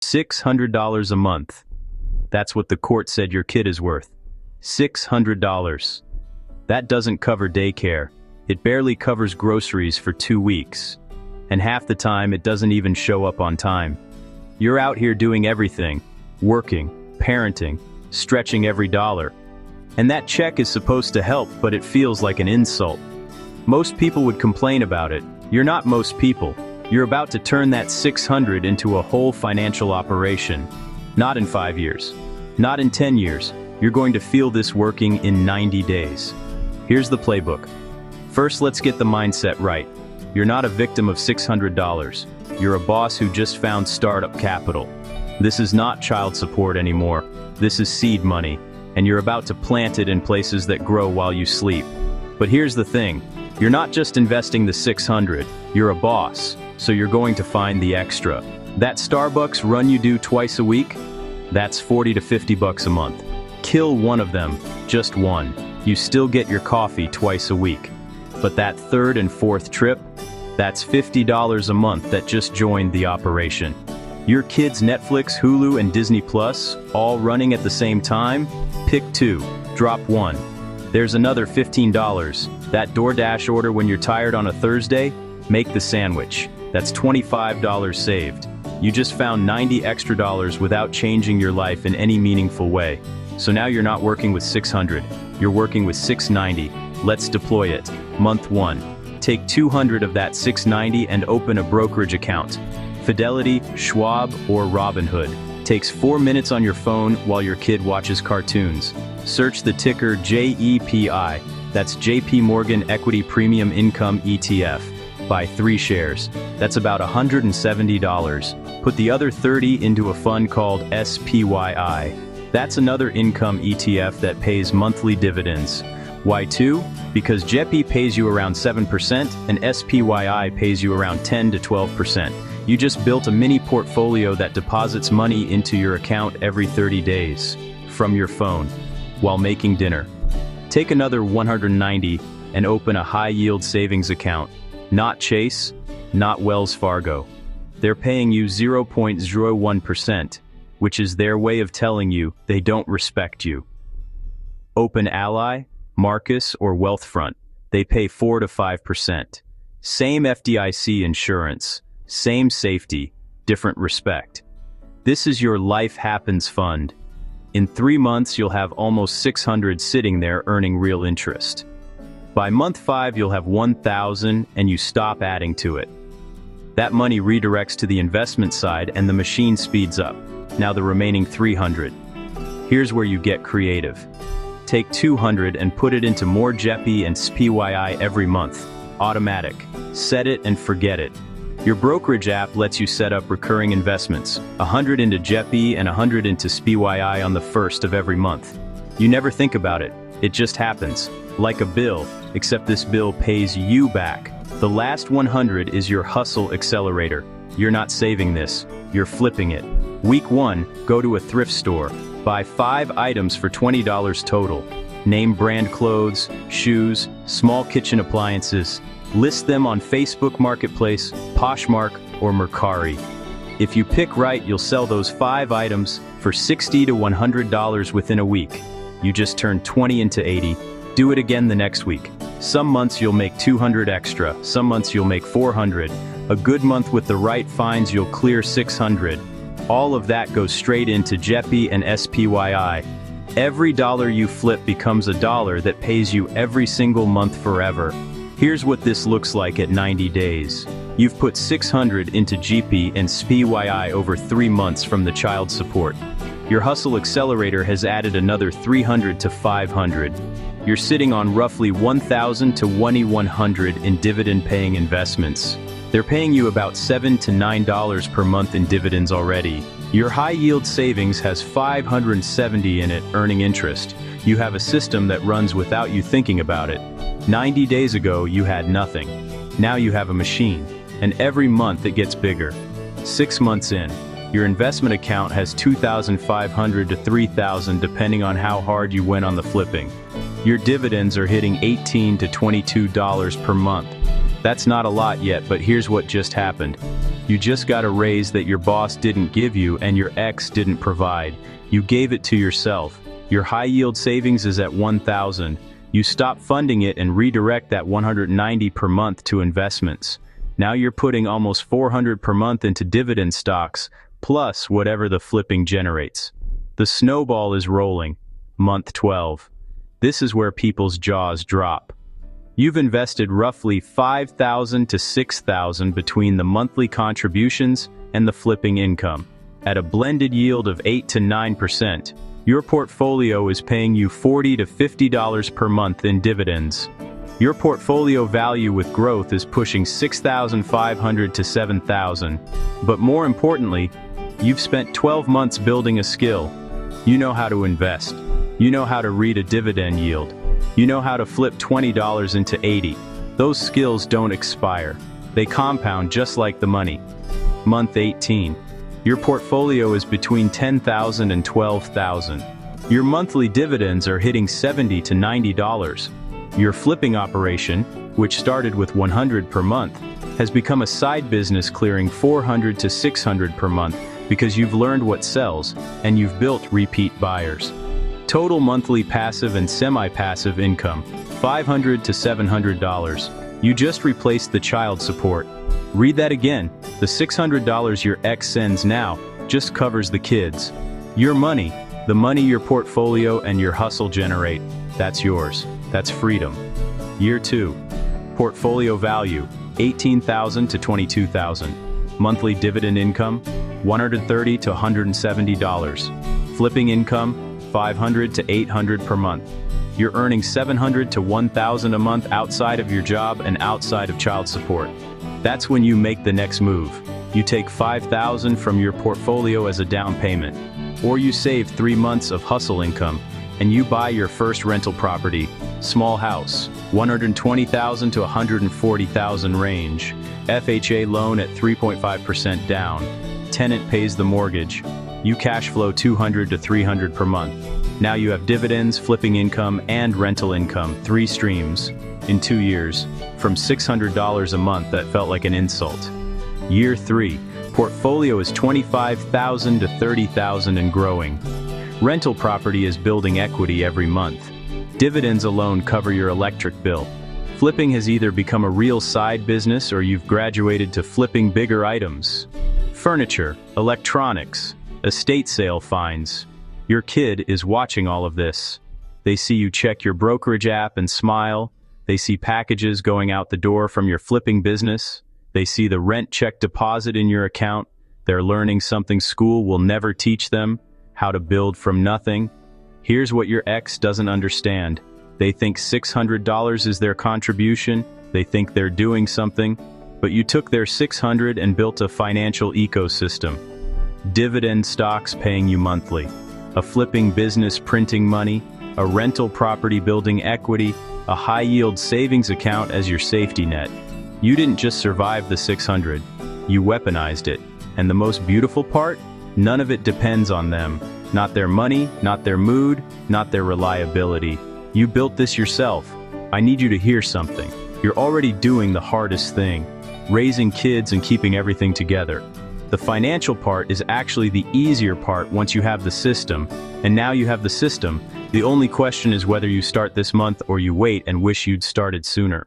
$600 a month. That's what the court said your kid is worth. $600. That doesn't cover daycare. It barely covers groceries for 2 weeks. And half the time it doesn't even show up on time. You're out here doing everything. Working, parenting, stretching every dollar. And that check is supposed to help, but it feels like an insult. Most people would complain about it. You're not most people. You're about to turn that 600 into a whole financial operation. Not in 5 years. Not in 10 years. You're going to feel this working in 90 days. Here's the playbook. First, let's get the mindset right. You're not a victim of $600. You're a boss who just found startup capital. This is not child support anymore. This is seed money, and you're about to plant it in places that grow while you sleep. But here's the thing. You're not just investing the 600. You're a boss, so you're going to find the extra. That Starbucks run you do twice a week? That's 40 to 50 bucks a month. Kill one of them, just one. You still get your coffee twice a week. But that third and fourth trip? That's $50 a month that just joined the operation. Your kids' Netflix, Hulu, and Disney Plus, all running at the same time? Pick two, drop one. There's another $15. That DoorDash order when you're tired on a Thursday? Make the sandwich. That's $25 saved. You just found $90 extra without changing your life in any meaningful way. So now you're not working with 600, you're working with 690. Let's deploy it. Month 1. Take 200 of that 690 and open a brokerage account. Fidelity, Schwab, or Robinhood. Takes 4 minutes on your phone while your kid watches cartoons. Search the ticker JEPI. That's JP Morgan Equity Premium Income ETF. Buy 3 shares. That's about $170. Put the other 30 into a fund called SPYI. That's another income ETF that pays monthly dividends. Why 2? Because JEPI pays you around 7% and SPYI pays you around 10 to 12%. You just built a mini portfolio that deposits money into your account every 30 days from your phone while making dinner. Take another 190 and open a high-yield savings account. Not Chase, not Wells Fargo. They're paying you 0.01%, which is their way of telling you they don't respect you. Open Ally, Marcus, or Wealthfront. They pay 4 to 5%. Same FDIC insurance, same safety, different respect. This is your Life Happens fund. In 3 months, you'll have almost 600 sitting there earning real interest. By month 5, you'll have 1,000 and you stop adding to it. That money redirects to the investment side and the machine speeds up. Now the remaining 300. Here's where you get creative. Take 200 and put it into more JEPI and SPYI every month. Automatic. Set it and forget it. Your brokerage app lets you set up recurring investments, 100 into JEPI and 100 into SPYI on the 1st of every month. You never think about it. It just happens. Like a bill, except this bill pays you back. The last 100 is your hustle accelerator. You're not saving this. You're flipping it. Week 1, go to a thrift store. Buy 5 items for $20 total. Name brand clothes, shoes, small kitchen appliances. List them on Facebook Marketplace, Poshmark, or Mercari. If you pick right, you'll sell those 5 items for $60 to $100 within a week. You just turned 20 into 80. Do it again the next week. Some months you'll make 200 extra, some months you'll make 400. A good month with the right finds you'll clear 600. All of that goes straight into JEPI and SPYI. Every dollar you flip becomes a dollar that pays you every single month forever. Here's what this looks like at 90 days. You've put 600 into JEPI and SPYI over 3 months from the child support. Your hustle accelerator has added another 300 to 500. You're sitting on roughly 1,000 to 2,100 in dividend-paying investments. They're paying you about $7 to $9 per month in dividends already. Your high-yield savings has 570 in it earning interest. You have a system that runs without you thinking about it. 90 days ago, you had nothing. Now you have a machine, and every month it gets bigger. 6 months in, your investment account has $2,500 to $3,000 depending on how hard you went on the flipping. Your dividends are hitting $18 to $22 per month. That's not a lot yet, but here's what just happened. You just got a raise that your boss didn't give you and your ex didn't provide. You gave it to yourself. Your high-yield savings is at $1,000. You stop funding it and redirect that $190 per month to investments. Now you're putting almost $400 per month into dividend stocks, plus whatever the flipping generates. The snowball is rolling. Month 12. This is where people's jaws drop. You've invested roughly $5,000 to $6,000 between the monthly contributions and the flipping income. At a blended yield of 8 to 9%, your portfolio is paying you $40 to $50 per month in dividends. Your portfolio value with growth is pushing $6,500 to $7,000. But more importantly, you've spent 12 months building a skill. You know how to invest. You know how to read a dividend yield. You know how to flip $20 into $80. Those skills don't expire. They compound just like the money. Month 18. Your portfolio is between $10,000 and $12,000. Your monthly dividends are hitting $70 to $90. Your flipping operation, which started with $100 per month, has become a side business clearing $400 to $600 per month because you've learned what sells and you've built repeat buyers. Total monthly passive and semi-passive income, $500 to $700. You just replaced the child support. Read that again. The $600 your ex sends now just covers the kids. Your money, the money your portfolio and your hustle generate, that's yours. That's freedom. Year 2. Portfolio value, $18,000 to $22,000. Monthly dividend income, $130 to $170. Flipping income, $500 to $800 per month. You're earning $700 to $1,000 a month outside of your job and outside of child support. That's when you make the next move. You take $5,000 from your portfolio as a down payment, or you save 3 months of hustle income, and you buy your first rental property, small house, $120,000 to $140,000 range, FHA loan at 3.5% down, tenant pays the mortgage, you cash flow $200 to $300 per month. Now you have dividends, flipping income, and rental income, 3 streams, in 2 years, from $600 a month that felt like an insult. Year 3, portfolio is $25,000 to $30,000 and growing. Rental property is building equity every month. Dividends alone cover your electric bill. Flipping has either become a real side business or you've graduated to flipping bigger items. Furniture, electronics, estate sale finds. Your kid is watching all of this. They see you check your brokerage app and smile. They see packages going out the door from your flipping business. They see the rent check deposit in your account. They're learning something school will never teach them, how to build from nothing. Here's what your ex doesn't understand. They think $600 is their contribution. They think they're doing something, but you took their $600 and built a financial ecosystem. Dividend stocks paying you monthly, a flipping business printing money, a rental property building equity, a high-yield savings account as your safety net. You didn't just survive the $600, you weaponized it. And the most beautiful part? None of it depends on them. Not their money, not their mood, not their reliability. You built this yourself. I need you to hear something. You're already doing the hardest thing, raising kids and keeping everything together. The financial part is actually the easier part once you have the system, and now you have the system. The only question is whether you start this month or you wait and wish you'd started sooner.